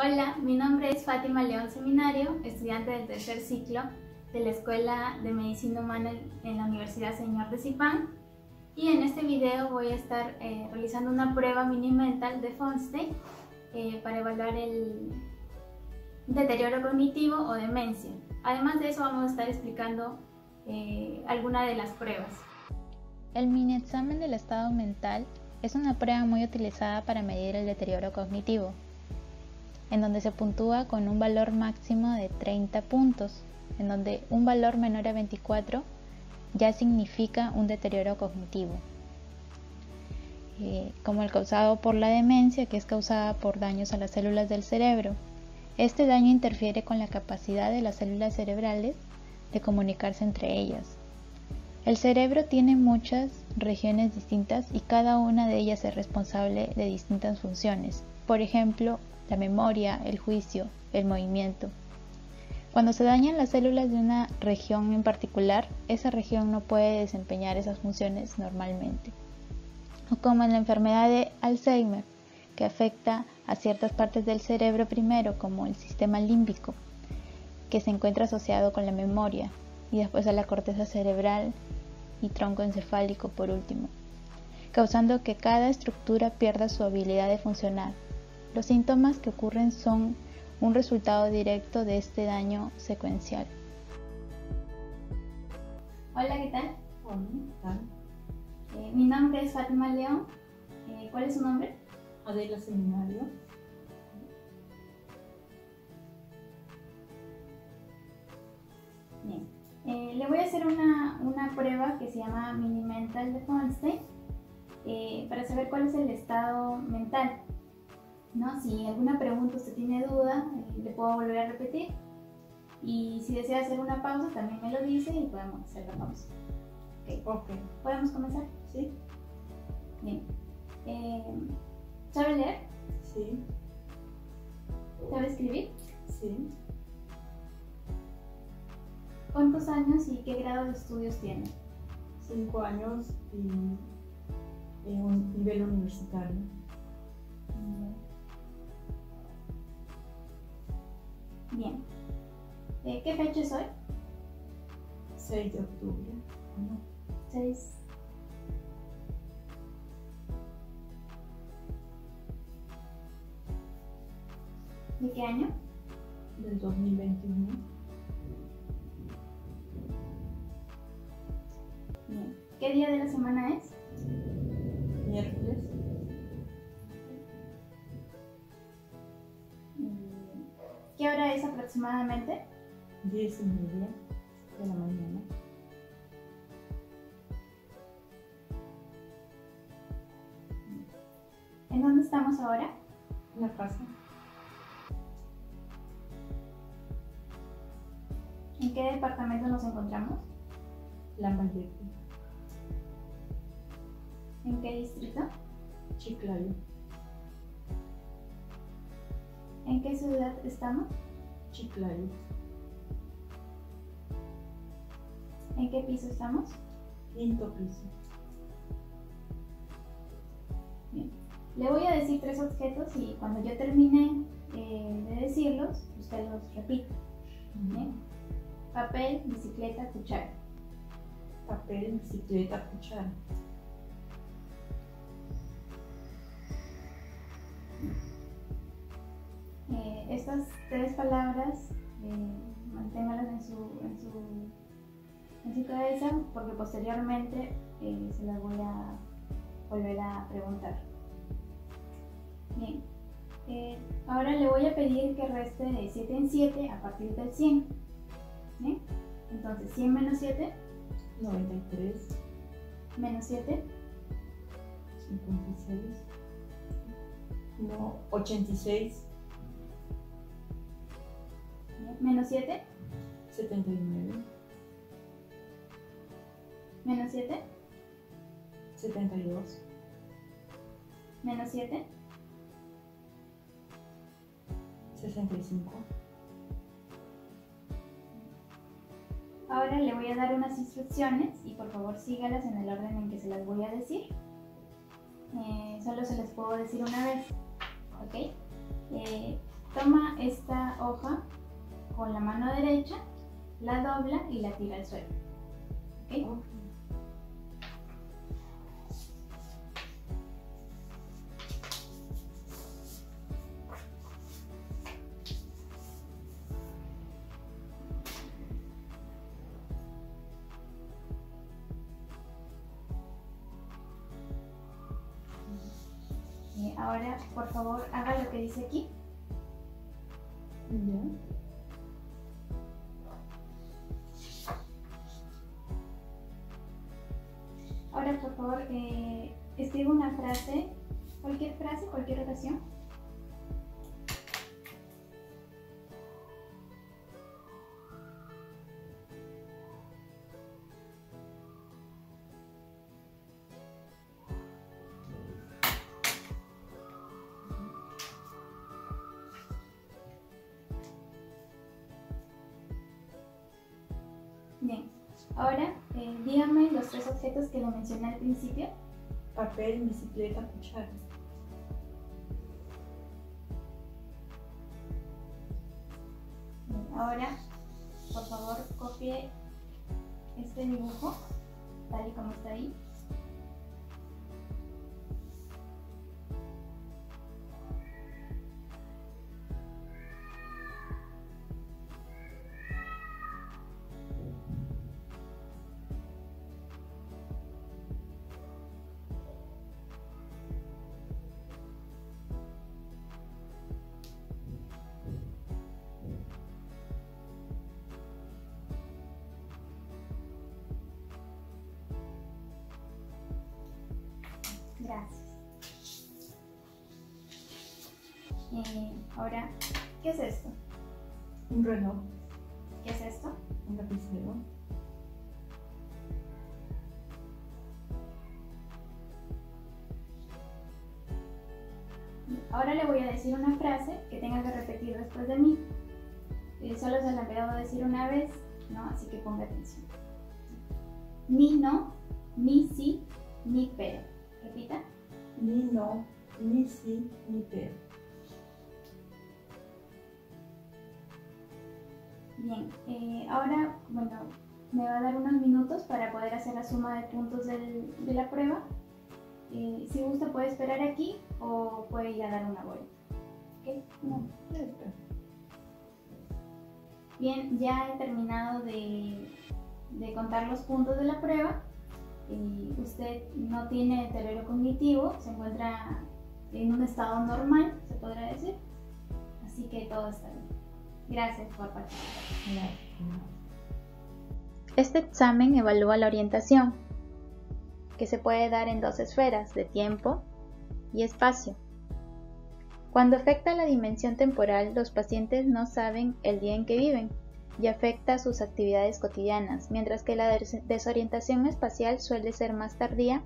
Hola, mi nombre es Fátima León Seminario, estudiante del tercer ciclo de la Escuela de Medicina Humana en la Universidad Señor de Zipán, y en este video voy a estar realizando una prueba mini mental de Fonstey para evaluar el deterioro cognitivo o demencia. Además de eso vamos a estar explicando algunas de las pruebas. El mini examen del estado mental es una prueba muy utilizada para medir el deterioro cognitivo, en donde se puntúa con un valor máximo de 30 puntos, en donde un valor menor a 24 ya significa un deterioro cognitivo, como el causado por la demencia, que es causada por daños a las células del cerebro. Este daño interfiere con la capacidad de las células cerebrales de comunicarse entre ellas. El cerebro tiene muchas regiones distintas y cada una de ellas es responsable de distintas funciones. Por ejemplo, la memoria, el juicio, el movimiento. Cuando se dañan las células de una región en particular, esa región no puede desempeñar esas funciones normalmente. O como en la enfermedad de Alzheimer, que afecta a ciertas partes del cerebro primero, como el sistema límbico, que se encuentra asociado con la memoria, y después a la corteza cerebral y tronco encefálico por último, causando que cada estructura pierda su habilidad de funcionar. Los síntomas que ocurren son un resultado directo de este daño secuencial. Hola, ¿qué tal? Hola, ¿qué tal? Mi nombre es Fátima León. ¿Cuál es su nombre? Adela Seminario. Bien. Le voy a hacer una prueba que se llama mini mental de Fonstey para saber cuál es el estado mental, ¿no? Si alguna pregunta usted tiene duda, le puedo volver a repetir, y si desea hacer una pausa también me lo dice y podemos hacer la pausa. Ok. ¿Podemos comenzar? ¿Sí? Bien. ¿Sabe leer? Sí. ¿Sabe escribir? Sí. ¿Cuántos años y qué grado de estudios tiene? 5 años y en un nivel universitario. Bien. ¿Qué fecha es hoy? 6 de octubre. 6. ¿De qué año? Del 2021. Bien. ¿Qué día de la semana es? Miércoles. ¿Qué hora es aproximadamente? 10:30 de la mañana. ¿En dónde estamos ahora? En la casa. ¿En qué departamento nos encontramos? Lambayeque. ¿En qué distrito? Chiclayo. ¿En qué ciudad estamos? Chiclayo. ¿En qué piso estamos? 5º piso. Bien. Le voy a decir 3 objetos y cuando yo termine de decirlos, usted los repite. ¿Bien? Papel, bicicleta, cuchara. Papel, bicicleta, cuchara. Estas 3 palabras manténgalas en su cabeza, porque posteriormente se las voy a volver a preguntar. Bien. Ahora le voy a pedir que reste de 7 en 7 a partir del 100. ¿Bien? Entonces, 100 menos 7. 93. Menos 7. 56. No, 86. Menos 7. 79. Menos 7. 72. Menos 7. 65. Ahora le voy a dar unas instrucciones y por favor sígalas en el orden en que se las voy a decir. Solo se las puedo decir una vez, ¿ok? toma esta hoja con la mano derecha, la dobla y la tira al suelo. ¿Ok? Ahora, por favor, haga lo que dice aquí. Ya. Ahora, por favor, escriba una frase, cualquier oración. Bien, ahora dígame los 3 objetos que le mencioné al principio. Papel, bicicleta, cuchara. Bien, ahora, por favor, copie este dibujo, tal y como está ahí. Gracias. Ahora, ¿qué es esto? Un reloj, ¿Qué es esto? un lapicero, Ahora le voy a decir una frase que tenga que repetir después de mí. Solo se la puedo decir una vez, ¿no? Así que ponga atención. Ni no, ni sí, ni pero. Repita. ni no, ni sí, ni pero. Bien, ahora, bueno, me va a dar unos minutos para poder hacer la suma de puntos de la prueba. Si gusta puede esperar aquí o puede ir a dar una vuelta. ¿Okay? No, ya está. Bien, ya he terminado de contar los puntos de la prueba. Usted no tiene deterioro cognitivo, se encuentra en un estado normal, se podrá decir. Así que todo está bien. Gracias por participar. Este examen evalúa la orientación, que se puede dar en 2 esferas de tiempo y espacio. Cuando afecta la dimensión temporal, los pacientes no saben el día en que viven y afecta sus actividades cotidianas, mientras que la desorientación espacial suele ser más tardía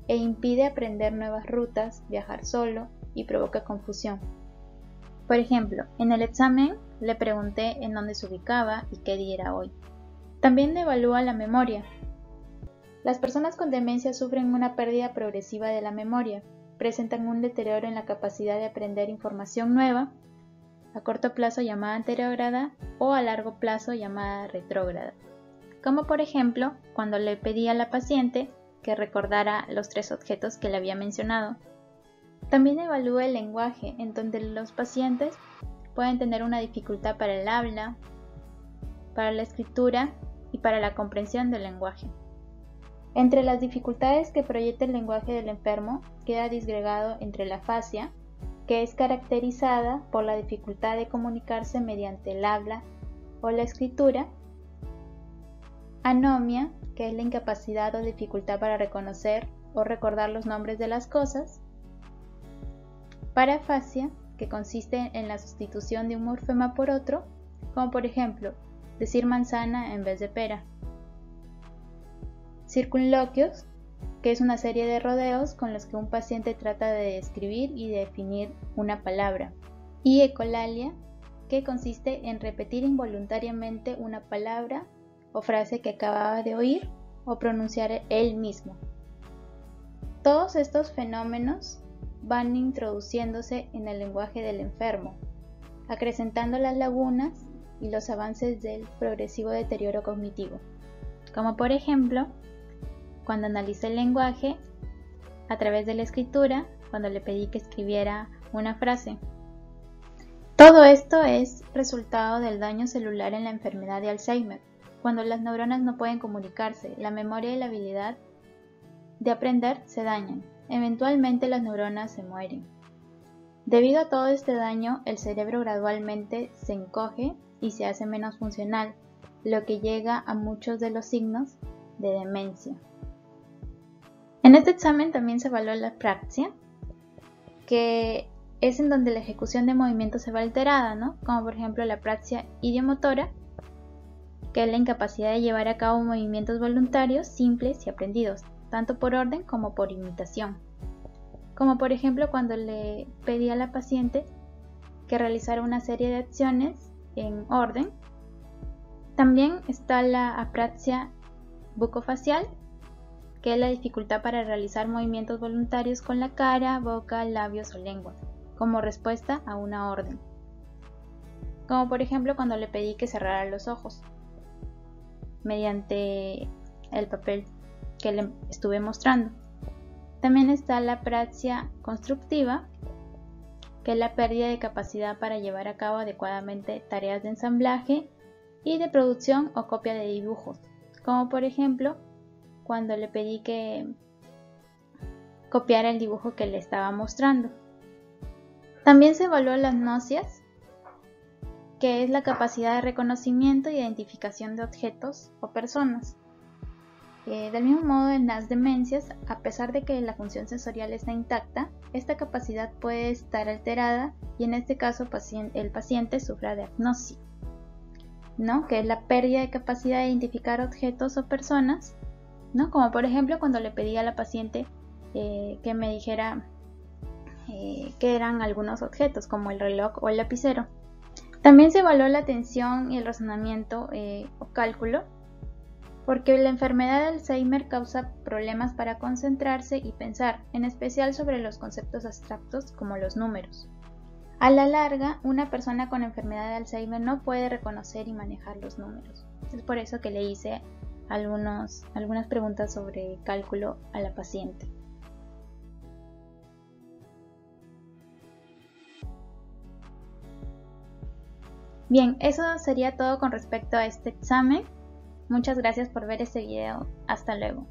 e impide aprender nuevas rutas, viajar solo y provoca confusión. Por ejemplo, en el examen le pregunté en dónde se ubicaba y qué día era hoy. También evalúa la memoria. Las personas con demencia sufren una pérdida progresiva de la memoria, presentan un deterioro en la capacidad de aprender información nueva, a corto plazo llamada anterógrada o a largo plazo llamada retrógrada, como por ejemplo cuando le pedí a la paciente que recordara los 3 objetos que le había mencionado. También evalúa el lenguaje, en donde los pacientes pueden tener una dificultad para el habla, para la escritura y para la comprensión del lenguaje. Entre las dificultades que proyecta el lenguaje del enfermo queda disgregado entre la afasia, que es caracterizada por la dificultad de comunicarse mediante el habla o la escritura, anomia, que es la incapacidad o dificultad para reconocer o recordar los nombres de las cosas, parafasia, que consiste en la sustitución de un morfema por otro, como por ejemplo, decir manzana en vez de pera. Circunloquios, que es una serie de rodeos con los que un paciente trata de describir y definir una palabra. Y ecolalia, que consiste en repetir involuntariamente una palabra o frase que acababa de oír o pronunciar él mismo. Todos estos fenómenos van introduciéndose en el lenguaje del enfermo, acrecentando las lagunas y los avances del progresivo deterioro cognitivo, como por ejemplo cuando analicé el lenguaje a través de la escritura, cuando le pedí que escribiera una frase. Todo esto es resultado del daño celular en la enfermedad de Alzheimer, cuando las neuronas no pueden comunicarse, la memoria y la habilidad de aprender se dañan. Eventualmente las neuronas se mueren. Debido a todo este daño, el cerebro gradualmente se encoge y se hace menos funcional, lo que llega a muchos de los signos de demencia. En este examen también se evaluó la praxia, que es en donde la ejecución de movimientos se va alterada, ¿no? Como por ejemplo la praxia ideomotora, que es la incapacidad de llevar a cabo movimientos voluntarios simples y aprendidos, tanto por orden como por imitación. Como por ejemplo cuando le pedí a la paciente que realizara una serie de acciones en orden. También está la apraxia bucofacial, que es la dificultad para realizar movimientos voluntarios con la cara, boca, labios o lengua, como respuesta a una orden. Como por ejemplo cuando le pedí que cerrara los ojos, mediante el papel que le estuve mostrando. También está la apraxia constructiva, que es la pérdida de capacidad para llevar a cabo adecuadamente tareas de ensamblaje y de producción o copia de dibujos, como por ejemplo cuando le pedí que copiara el dibujo que le estaba mostrando. También se evaluó las nocias, que es la capacidad de reconocimiento e identificación de objetos o personas. Del mismo modo, en las demencias, a pesar de que la función sensorial está intacta, esta capacidad puede estar alterada y en este caso el paciente sufre de agnosia, ¿no? Que es la pérdida de capacidad de identificar objetos o personas, ¿no? Como por ejemplo cuando le pedí a la paciente que me dijera qué eran algunos objetos como el reloj o el lapicero. También se evaluó la atención y el razonamiento o cálculo, porque la enfermedad de Alzheimer causa problemas para concentrarse y pensar, en especial sobre los conceptos abstractos como los números. A la larga, una persona con enfermedad de Alzheimer no puede reconocer y manejar los números. Es por eso que le hice algunas preguntas sobre cálculo a la paciente. Bien, eso sería todo con respecto a este examen. Muchas gracias por ver este video. Hasta luego.